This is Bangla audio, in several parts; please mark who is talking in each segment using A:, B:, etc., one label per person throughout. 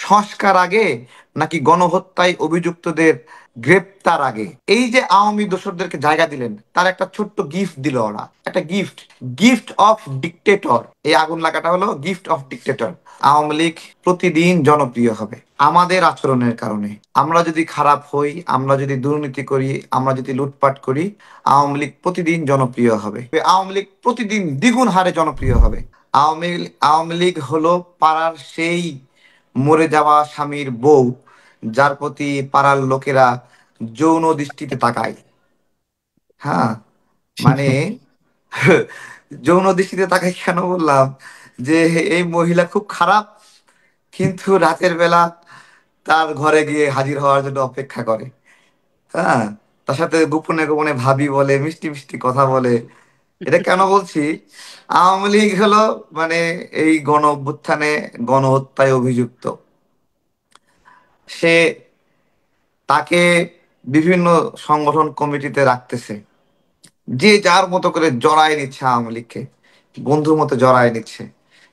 A: সংস্কার আগে নাকি গণহত্যায় অভিযুক্তদের গ্রেপ্তার আগে? এই যে আওয়ামী দোসরদেরকে জায়গা দিলেন, তার একটা ছোট্ট গিফট দিল ওরা, একটা গিফট, গিফট অফ ডিক্টেটর। এই আগুন লাগাটা হলো gift of dictator. Awami League প্রতিদিন জনপ্রিয় হবে আমাদের আচরণের কারণে। আমরা যদি খারাপ হই, আমরা যদি দুর্নীতি করি, আমরা যদি লুটপাট করি, আওয়ামী লীগ প্রতিদিন জনপ্রিয় হবে। আওয়ামী লীগ প্রতিদিন দ্বিগুণ হারে জনপ্রিয় হবে। আওয়ামী লীগ হলো পাড়ার সেই মরে যাওয়া স্বামীর বউ, যার প্রতি পাড়ার লোকেরা যৌন দৃষ্টিতে তাকায়। হ্যাঁ, মানে যৌন দৃষ্টিতে তাকায় কেন বললাম? যে এই মহিলা খুব খারাপ, কিন্তু রাতের বেলা তার ঘরে গিয়ে হাজির হওয়ার জন্য অপেক্ষা করে। হ্যাঁ, তার সাথে গোপনে গোপনে ভাবি বলে, মিষ্টি মিষ্টি কথা বলে। এটা কেন বলছি? আওয়ামী লীগ হলো মানে এই গণ অভ্যুত্থানে গণহত্যায় অভিযুক্ত। সে তাকে বিভিন্ন সংগঠন কমিটিতে রাখতেছে, যে যার মতো করে জড়ায় নিচ্ছে আওয়ামী লীগকে, বন্ধুর মতো জড়ায় নিচ্ছে।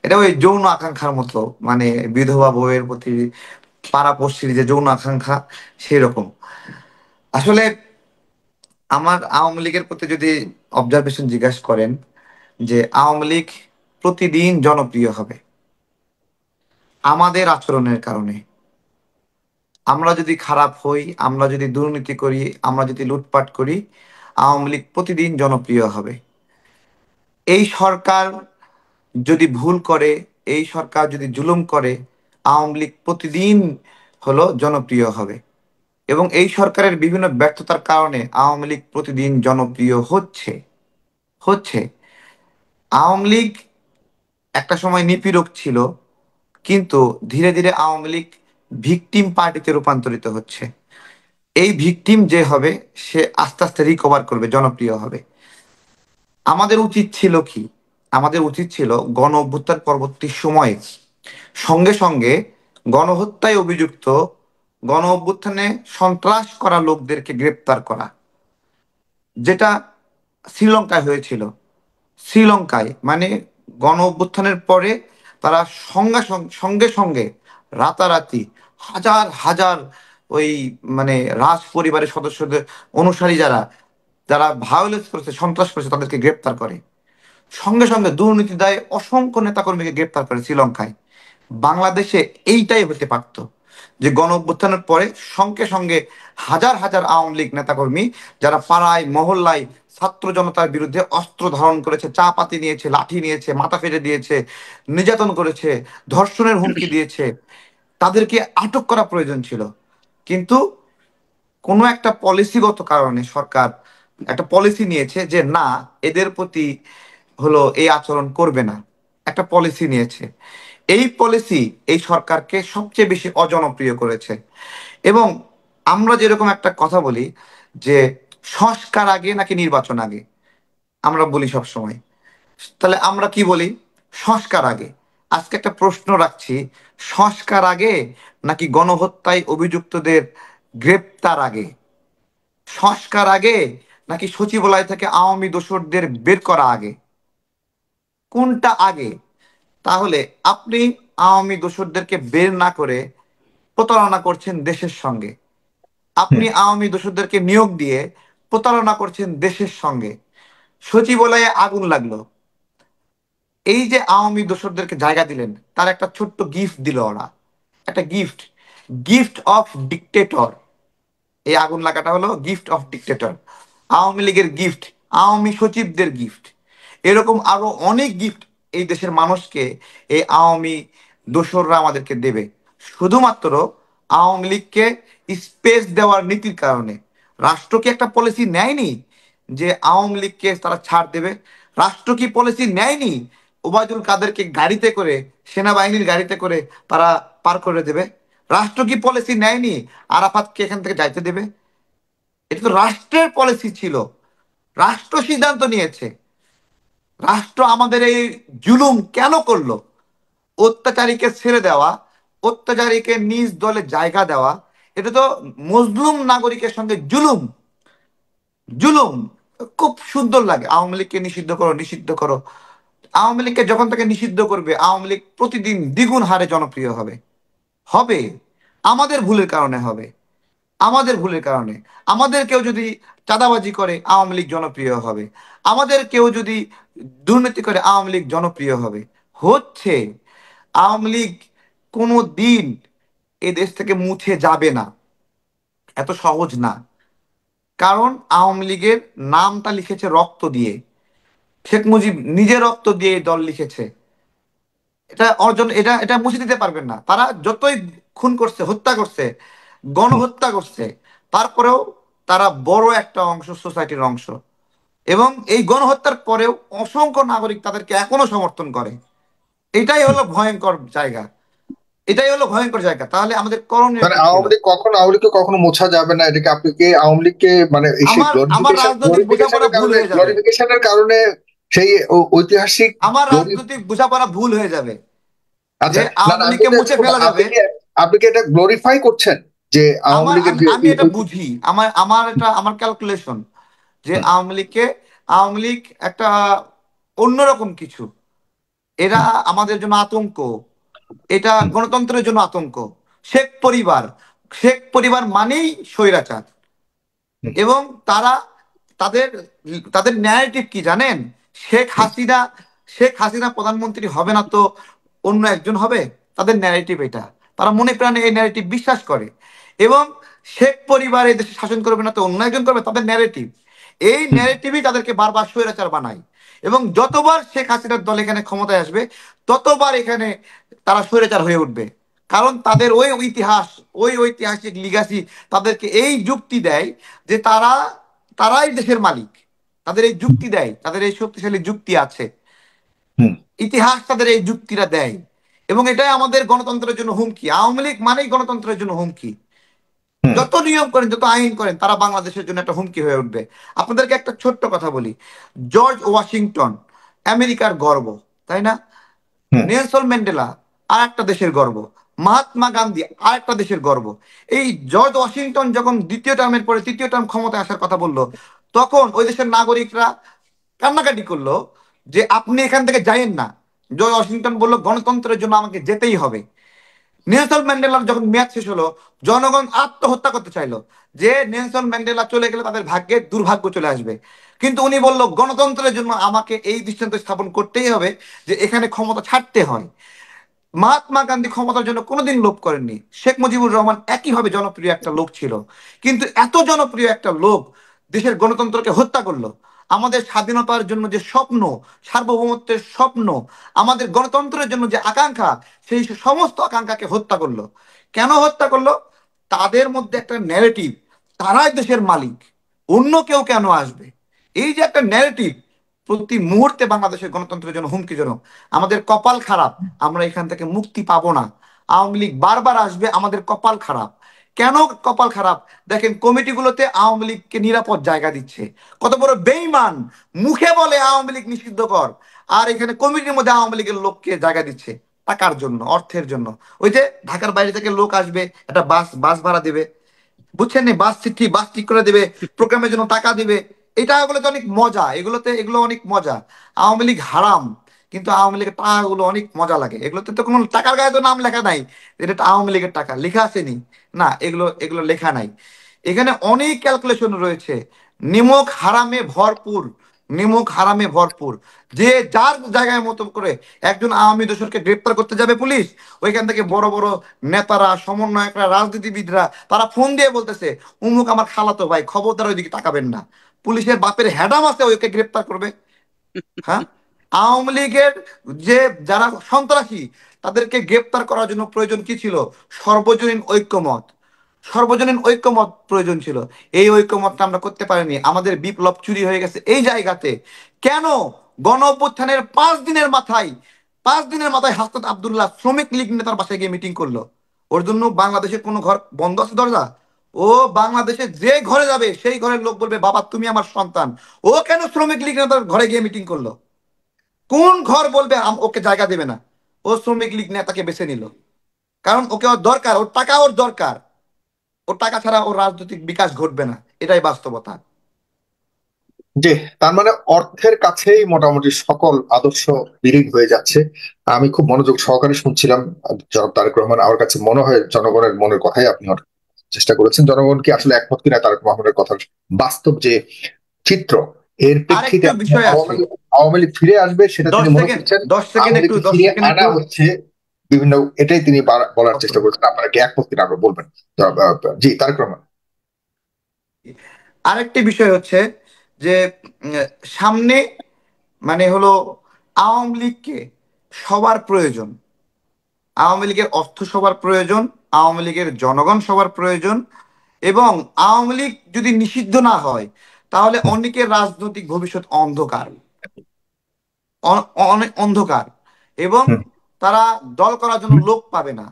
A: এটা ওই যৌন আকাঙ্ক্ষার মতো, মানে বিধবা বউয়ের প্রতি পাড়াপড়শির যে যৌন আকাঙ্ক্ষা, সেরকম। আসলে আমার আওয়ামী লীগের প্রতি যদি অবজারভেশন জিজ্ঞাসা করেন, যে আওয়ামী লীগ প্রতিদিন জনপ্রিয় হবে আমাদের আচরণের কারণে। আমরা যদি খারাপ হই, আমরা যদি দুর্নীতি করি, আমরা যদি লুটপাট করি, আওয়ামী লীগ প্রতিদিন জনপ্রিয় হবে। এই সরকার যদি ভুল করে, এই সরকার যদি জুলুম করে, আওয়ামী লীগ প্রতিদিন হলো জনপ্রিয় হবে। এবং এই সরকারের বিভিন্ন ব্যর্থতার কারণে আওয়ামী লীগ প্রতিদিন জনপ্রিয় হচ্ছে হচ্ছে আওয়ামী লীগ একটা সময় নিপীড়ক ছিল, কিন্তু ধীরে ধীরে আওয়ামী লীগ ভিকটিম পার্টিতে রূপান্তরিত হচ্ছে। এই ভিকটিম যে হবে, সে আস্তে আস্তে রিকভার করবে, জনপ্রিয় হবে। আমাদের উচিত ছিল কি? আমাদের উচিত ছিল গণ অভ্যুত্থান পরবর্তী সময়ে সঙ্গে সঙ্গে গণহত্যায় অভিযুক্ত, গণ অভ্যুত্থানে সন্ত্রাস করা লোকদেরকে গ্রেপ্তার করা, যেটা শ্রীলঙ্কায় হয়েছিল। শ্রীলঙ্কায় মানে গণ অভ্যুত্থানের পরে তারা সঙ্গে সঙ্গে রাতারাতি হাজার হাজার ওই মানে রাজ পরিবারের সদস্যদের অনুসারী যারা যারা ভায়োলেন্স করেছে, সন্ত্রাস করেছে, তাদেরকে গ্রেপ্তার করে। সঙ্গে সঙ্গে দুর্নীতি দায়ে অসংখ্য নেতাকর্মীকে গ্রেপ্তার করে শ্রীলঙ্কায়। বাংলাদেশে এইটাই হতে পারতো, যে গণ অভ্যুত্থানের পরে সঙ্গে সঙ্গে হাজার হাজার আওয়ামী লীগ নেতাকর্মী, যারা পাড়ায় মহল্লায় ছাত্র জনতার বিরুদ্ধে অস্ত্র ধারণ করেছে, চা পাতি নিয়েছে, লাঠি নিয়েছে, মাথা ফেটে দিয়েছে, নির্যাতন করেছে, ধর্ষণের হুমকি দিয়েছে, তাদেরকে আটক করা প্রয়োজন ছিল। কিন্তু কোনো একটা পলিসিগত কারণে সরকার একটা পলিসি নিয়েছে যে না, এদের প্রতি হলো এই আচরণ করবে না। একটা পলিসি নিয়েছে। এই পলিসি এই সরকারকে সবচেয়ে বেশি অজনপ্রিয় করেছে। এবং আমরা যেরকম একটা কথা বলি যে সংস্কার আগে নাকি নির্বাচন আগে, আমরা বলি সব সময়। তাহলে আমরা কি বলি? সংস্কার আগে। আজকে একটা প্রশ্ন রাখছি, সংস্কার আগে নাকি গণহত্যায় অভিযুক্তদের গ্রেপ্তার আগে? সংস্কার আগে নাকি সচিবালয় থেকে আওয়ামী দোসরদের বের করা আগে? কোনটা আগে? তাহলে আপনি আওয়ামী দোসরদেরকে বের না করে প্রতারণা করছেন দেশের সঙ্গে। আপনি
B: হুম।
A: আওয়ামী দোসরদেরকে নিয়োগ দিয়ে প্রতারণা করছেন দেশের সঙ্গে। সচিবালয়ে আগুন লাগলো, এই যে আওয়ামী দোসরদেরকে জায়গা দিলেন, তার একটা ছোট্ট গিফট দিল ওরা, একটা গিফট, গিফট অফ ডিক্টেটর। এই আগুন লাগাটা হলো গিফট অফ ডিক্টেটর, আওয়ামী লীগের গিফট, আওয়ামী সচিবদের গিফট। এরকম আরো অনেক গিফট এই দেশের মানুষকে এই আওয়ামী দোসররা আমাদেরকে দেবে, শুধুমাত্র আওয়ামী লীগকে স্পেস দেওয়ার নীতির কারণে। রাষ্ট্র কি একটা পলিসি নেয়নি যে আওয়ামী লীগকে তারা ছাড় দেবে? রাষ্ট্র কি পলিসি নেয়নি ওবায়দুল কাদেরকে গাড়িতে করে, সেনাবাহিনীর গাড়িতে করে তারা পার করে দেবে? রাষ্ট্র কি পলিসি নেয়নি আরাফাতকে এখান থেকে যাইতে দেবে? এটা তো রাষ্ট্রের পলিসি ছিল, রাষ্ট্র সিদ্ধান্ত নিয়েছে। রাষ্ট্র আমাদের এই জুলুম কেন করলো? অত্যাচারীকে ছেড়ে দেওয়া, অত্যাচারীকে নিজ দলে জায়গা দেওয়া, এটা তো মজলুম নাগরিকের সঙ্গে জুলুম। জুলুম। খুব সুন্দর লাগে আওয়ামী লীগকে নিষিদ্ধ করো, নিষিদ্ধ করো। আওয়ামী লীগকে যখন তাকে নিষিদ্ধ করবে, আওয়ামী লীগ প্রতিদিন দ্বিগুণ হারে জনপ্রিয় হবে। হবে, আমাদের ভুলের কারণে হবে, আমাদের ভুলের কারণে। আমাদের কেউ যদি চাঁদাবাজি করে আওয়ামী লীগ জনপ্রিয় হবে, আমাদের কেউ যদি দুর্নীতি করে আওয়ামী লীগ জনপ্রিয় হবে। হচ্ছে, আওয়ামী লীগ কোনো দিন এ দেশ থেকে মুছে যাবে না, এত সহজ না। কারণ আওয়ামী লীগের নামটা লিখেছে রক্ত দিয়ে, শেখ মুজিব নিজে রক্ত দিয়ে এই দল লিখেছে। এটা অর্জন, এটা এটা মুছে দিতে পারবেন না। তারা যতই খুন করছে, হত্যা করছে,
B: হুম।
A: গণহত্যা করছে, তারপরেও তারা বড় একটা অংশ সোসাইটির অংশ। এবং এই গণহত্যার পরেও অসংখ্য নাগরিক তাদেরকে এখনো সমর্থন করে। এটাই
B: হুম।
A: হলো ভয়ঙ্কর জায়গা, এটাই হলো ভয়ঙ্কর জায়গা। তাহলে আমাদের করণীয়
B: মানে
A: কি ছিল?
B: আওয়ামী লীগ কখনো, আওয়ামী লীগকে কখনো মোছা যাবে না, এটাকে আপনি কি আওয়ামী লীগকে মানে এই সেই
A: আমার আমার
B: গ্লোরিফিকেশন
A: রাজনৈতিক বোঝাপড়া
B: গ্লোরিফিকেশনের
A: ভুল
B: কারণে,
A: হয়ে যাবে,
B: গ্লোরিফিকেশনের কারণে সেই ঐতিহাসিক
A: আমার
B: গ্লোরি।
A: রাজনৈতিক বোঝাপড়া ভুল হয়ে যাবে যে
B: আচ্ছা, না না,
A: আওয়ামী
B: আমি
A: লীগকে
B: এটা
A: মুছে
B: শুনুন,
A: ফেলা
B: আপনি
A: যাবে।
B: কি, আপনি কি এটা গ্লোরিফাই করছেন যে আওয়ামী
A: আমার
B: লীগের
A: আমি
B: যে
A: আমি এটা বুঝি, আমার আমার এটা আমার ক্যালকুলেশন, যে
B: হুম।
A: আওয়ামী লীগ একটা অন্যরকম কিছু। এরা
B: হুম।
A: আমাদের জন্য আতঙ্ক, এটা গণতন্ত্রের জন্য আতঙ্ক। শেখ পরিবার, শেখ পরিবার মানেই স্বৈরাচার।
B: হুম।
A: এবং তারা, তাদের তাদের ন্যারেটিভ কি জানেন? শেখ
B: হুম।
A: হাসিনা, শেখ হাসিনা প্রধানমন্ত্রী হবে না তো অন্য একজন হবে। তাদের ন্যারেটিভ এটা, তারা মনে প্রাণে এই ন্যারেটিভ বিশ্বাস করে। এবং শেখ পরিবার এই দেশে শাসন করবে না তো অন্য একজন করবে, তাদের ন্যারেটিভ। এই
B: হুম।
A: ন্যারেটিভই তাদেরকে বারবার স্বৈরাচার বানায়। এবং যতবার শেখ হাসিনার দল এখানে ক্ষমতায় আসবে, ততবার এখানে তারা স্বৈরাচার হয়ে উঠবে। কারণ তাদের ওই ইতিহাস, ওই ঐতিহাসিক লিগাসি তাদেরকে এই যুক্তি দেয় যে তারাই দেশের মালিক। তাদের এই যুক্তি দেয়, তাদের এই শক্তিশালী যুক্তি আছে,
B: হুম।
A: ইতিহাস তাদের এই যুক্তিটা দেয়। এবং এটাই আমাদের গণতন্ত্রের জন্য হুমকি। আওয়ামী লীগ মানেই গণতন্ত্রের জন্য হুমকি।
B: হুম।
A: যত নিয়ম করেন, যত আইন করেন, তারা বাংলাদেশের জন্য একটা হুমকি হয়ে উঠবে। আপনাদেরকে একটা ছোট্ট কথা বলি, জর্জ ওয়াশিংটন আমেরিকার গর্ব, তাই না?
B: হুম।
A: নেলসন ম্যান্ডেলা আর একটা দেশের গর্ব, মহাত্মা গান্ধী আর একটা দেশের গর্ব। এই জর্জ ওয়াশিংটন যখন দ্বিতীয় টার্মের পরে তৃতীয় টার্ম ক্ষমতায় আসার কথা বললো, তখন ওই দেশের নাগরিকরা কান্নাকাটি করলো যে আপনি এখান থেকে যাইয়েন না। জর্জ ওয়াশিংটন বললো গণতন্ত্রের জন্য আমাকে যেতেই হবে। নেলসন ম্যান্ডেলার যখন মেয়াদ শেষ হলো, জনগণ আত্মহত্যা করতে চাইলো, যে নেলসন ম্যান্ডেলা চলে গেলে তাদের ভাগ্যে দুর্ভাগ্য চলে আসবে। কিন্তু উনি বলল গণতন্ত্রের জন্য আমাকে এই দৃষ্টান্ত স্থাপন করতেই হবে যে এখানে ক্ষমতা ছাড়তে হয়। মহাত্মা গান্ধী ক্ষমতার জন্য কোনোদিন লোভ করেননি। শেখ মুজিবুর রহমান একইভাবে জনপ্রিয় একটা লোক ছিল। কিন্তু এত জনপ্রিয় একটা লোক দেশের গণতন্ত্রকে হত্যা করলো। আমাদের স্বাধীনতার জন্য যে স্বপ্ন, সার্বভৌমত্বের স্বপ্ন, আমাদের গণতন্ত্রের জন্য যে আকাঙ্ক্ষা, সেই সমস্ত আকাঙ্ক্ষাকে হত্যা করলো। কেন হত্যা করলো? তাদের মধ্যে একটা ন্যারেটিভ, তারাই দেশের মালিক, অন্য কেউ কেন আসবে। এই যে একটা ন্যারেটিভ, প্রতি মুহূর্তে বাংলাদেশের গণতন্ত্রের জন্য হুমকিজনক। আমাদের কপাল খারাপ, আমরা এখান থেকে মুক্তি পাবো না। আওয়ামী লীগ বারবার আসবে, আমাদের কপাল খারাপ। কেন কপাল খারাপ? দেখেন কমিটিগুলোতে আওয়ামী লীগকে নিরাপদ জায়গা দিচ্ছে। কত বড় বেইমান! মুখে বলে আওয়ামী লীগ নিষিদ্ধ কর, আর এখানে কমিটির মধ্যে আওয়ামী লীগের লোককে জায়গা দিচ্ছে টাকার জন্য, অর্থের জন্য। ওই যে ঢাকার বাইরে থেকে লোক আসবে, একটা বাস বাস ভাড়া দেবে, বুঝছেন না? বাস ঠিক করে দেবে, প্রোগ্রামের জন্য টাকা দিবে। এটা এগুলো তো অনেক মজা, এগুলো অনেক মজা। আওয়ামী লীগ হারাম, কিন্তু আওয়ামী লীগের টাকাগুলো অনেক মজা লাগে। এগুলোতে তো কোনো টাকার গায়ে তো নাম লেখা নাই, এটা তো আওয়ামী লীগের টাকা লেখা আসেনি। না, এগুলো এগুলো লেখা নাই। এখানে অনেক ক্যালকুলেশন রয়েছে, নিমক হারামে ভরপুর, নিমক হারামে ভরপুর। যে যার জায়গায় মতো করে একজন আওয়ামী দোসরকে গ্রেপ্তার করতে যাবে পুলিশ, ওইখান থেকে বড় বড় নেতারা, সমন্বয়করা, রাজনীতিবিদরা তারা ফোন দিয়ে বলতেছে উমুক আমার খালাতো ভাই, খবরদার ওইদিকে তাকাবেন না। পুলিশের বাপের হ্যাডাম আছে ওইকে গ্রেপ্তার করবে? হ্যাঁ? আওয়ামী লীগের যে যারা সন্ত্রাসী, তাদেরকে গ্রেপ্তার করার জন্য প্রয়োজন কি ছিল? সর্বজনীন ঐক্যমত, সর্বজনীন ঐক্যমত প্রয়োজন ছিল। এই ঐক্যমতটা আমরা করতে পারিনি, আমাদের বিপ্লব চুরি হয়ে গেছে এই জায়গাতে। কেন? গণ অভ্যুত্থানের 5 দিনের মাথায়, 5 দিনের মাথায় হাসনাত আব্দুল্লাহ শ্রমিক লীগ নেতার বাসায় গিয়ে মিটিং করলো। ওর জন্য বাংলাদেশের কোনো ঘর বন্ধ আছে দরজা? ও বাংলাদেশে যে ঘরে যাবে সেই ঘরের লোক বলবে বাবা তুমি আমার সন্তান। ও কেন শ্রমিক লীগ নেতার ঘরে গিয়ে মিটিং করলো? কোন ঘর বলবে ওকে জায়গা দেবে না? ও শ্রমিক লীগ নেতাকে বেছে নিল, কারণ ওকে ওর দরকার, ওর টাকা ওর দরকার। ওর টাকা ছাড়া ওর রাজনৈতিক বিকাশ ঘটবে না, এটাই বাস্তবতা।
B: জি, তার মানে অর্থের কাছেই মোটামুটি সকল আদর্শ বিলীন হয়ে যাচ্ছে। আমি খুব মনোযোগ সহকারে শুনছিলাম। জনাব তারেক রহমান, আমার কাছে মনে হয় জনগণের মনের কথাই আপনি চেষ্টা করেছেন। জনগণ কি আসলে একমত কিনা তারেক রহমানের কথার বাস্তব যে চিত্র, এর প্রেক্ষিতে
A: আরেকটা বিষয় আছে।
B: আওয়ামী লীগ ফিরে আসবে সেটা
A: দশ
B: তিনি মনে
A: সেকেন্ড
B: করছেন।
A: দশ সেকেন্ড
B: আওয়ামী
A: একটু
B: লীগকে
A: দশ
B: ফিরিয়ে
A: সেকেন্ড
B: আনা
A: একটু
B: হচ্ছে বিভিন্ন, এটাই তিনি বলার চেষ্টা করেছেন। আপনারা কি একমত কিনা আরো বলবেন। জি তারেক রহমান।
A: আরেকটি বিষয় হচ্ছে যে উম, সামনে মানে হলো আওয়ামী লীগকে সবার প্রয়োজন। আওয়ামী লীগের অর্থ সবার প্রয়োজন, আওয়ামী লীগের জনগণ সবার প্রয়োজন। এবং আওয়ামী লীগ যদি নিষিদ্ধ না হয় তাহলে
B: হুম,
A: অনেকের রাজনৈতিক ভবিষ্যৎ অন্ধকার, অনেক অন্ধকার। এবং
B: হুম,
A: তারা দল করার জন্য লোক পাবে না।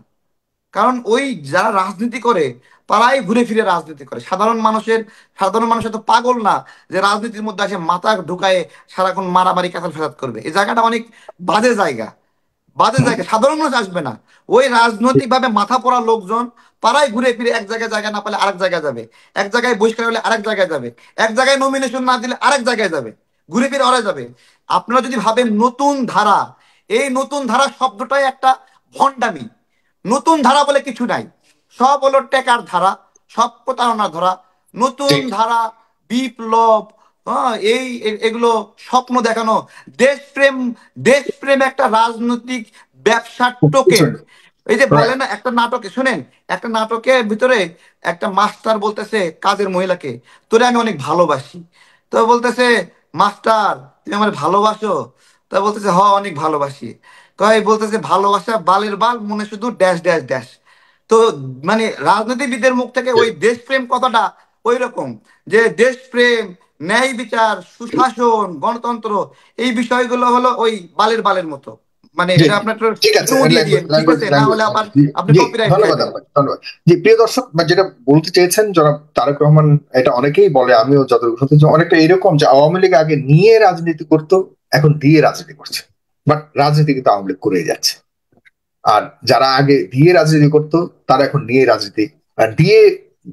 A: কারণ ওই যারা রাজনীতি করে তারাই ঘুরে ফিরে রাজনীতি করে। সাধারণ মানুষ এত পাগল না যে রাজনীতির মধ্যে এসে মাথা ঢুকায় সারাক্ষণ মারামারি কাতাল ফেসাদ করবে। এই জায়গাটা অনেক বাজে জায়গা, বাজে
B: হুম,
A: জায়গা। সাধারণ মানুষ আসবে না। ওই রাজনৈতিক ভাবে মাথা পড়া লোকজন তারাই ঘুরে ফিরে এক জায়গায় জায়গা না পেলে আরেক জায়গায় যাবে, এক জায়গায় বহিষ্কার হলে আরেক জায়গায় যাবে, এক জায়গায় নমিনেশন না দিলে আরেক জায়গায় যাবে, ঘুরে ফিরে ওরা যাবে। আপনারা যদি ভাবেন নতুন ধারা, এই নতুন ধারা শব্দটাই একটা ভণ্ডামি। নতুন ধারা বলে কিছু নাই, সব হলো টেকার ধারা, সব প্রতারণার ধারা।
B: জি,
A: নতুন ধারা, বিপ্লব, হ্যাঁ, এগুলো স্বপ্ন দেখানো। দেশপ্রেম, দেশপ্রেম একটা রাজনৈতিক ব্যবসার টোকেন। এই যে বলে
B: রাইট।
A: না একটা নাটকে, শুনেন, একটা নাটকের ভিতরে একটা মাস্টার বলতেছে কাজের মহিলাকে, তোরে আমি অনেক ভালোবাসি। তো বলতেছে, মাস্টার তুমি আমার ভালোবাসো? তা বলতেছে, হ অনেক ভালোবাসি। কয়, বলতেছে, ভালোবাসা বালের বাল, মনে শুধু ড্যাশ ড্যাশ ড্যাশ। তো মানে রাজনীতিবিদদের মুখ থেকে ওই দেশপ্রেম কথাটা ওই রকম, যে দেশপ্রেম, ন্যায় বিচার, সুশাসন, গণতন্ত্র, এই বিষয়গুলো হলো ওই বালের বালের মতো। মানে
B: জি,
A: এটা আপনার একটু
B: ঠিক আছে।
A: ক্লু দিয়ে
B: ল্যাঙ্গুয়েজ
A: দিয়েন, ঠিক
B: ল্যাঙ্গুয়েজ
A: আছে, না
B: ল্যাঙ্গুয়েজ
A: হলে আবার
B: জি,
A: আপনি
B: জি,
A: কপিরাইট
B: ধন্যবাদ
A: খাইবেন।
B: আপনাকে, ধন্যবাদ। জি, প্রিয় দর্শক, যেটা বলতে চেয়েছেন জনাব তারেক রহমান, এটা অনেকেই বলে, আমিও যতটুকু শুনতে, যে অনেকটা এরকম যে আওয়ামী লীগ আগে নিয়ে রাজনীতি করতো, এখন দিয়ে রাজনীতি করছে। বাট রাজনীতি কিন্তু আওয়ামী লীগ করে যাচ্ছে। আর যারা আগে দিয়ে রাজনীতি করতো তারা এখন নিয়ে রাজনীতি, আর দিয়ে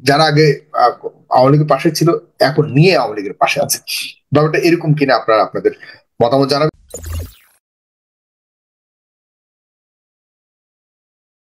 B: যারা আগে আহ, আওয়ামী লীগের পাশে ছিল, এখন নিয়ে আওয়ামী লীগের পাশে আছে। ব্যাপারটা এরকম কিনা আপনারা আপনাদের মতামত জানাবেন।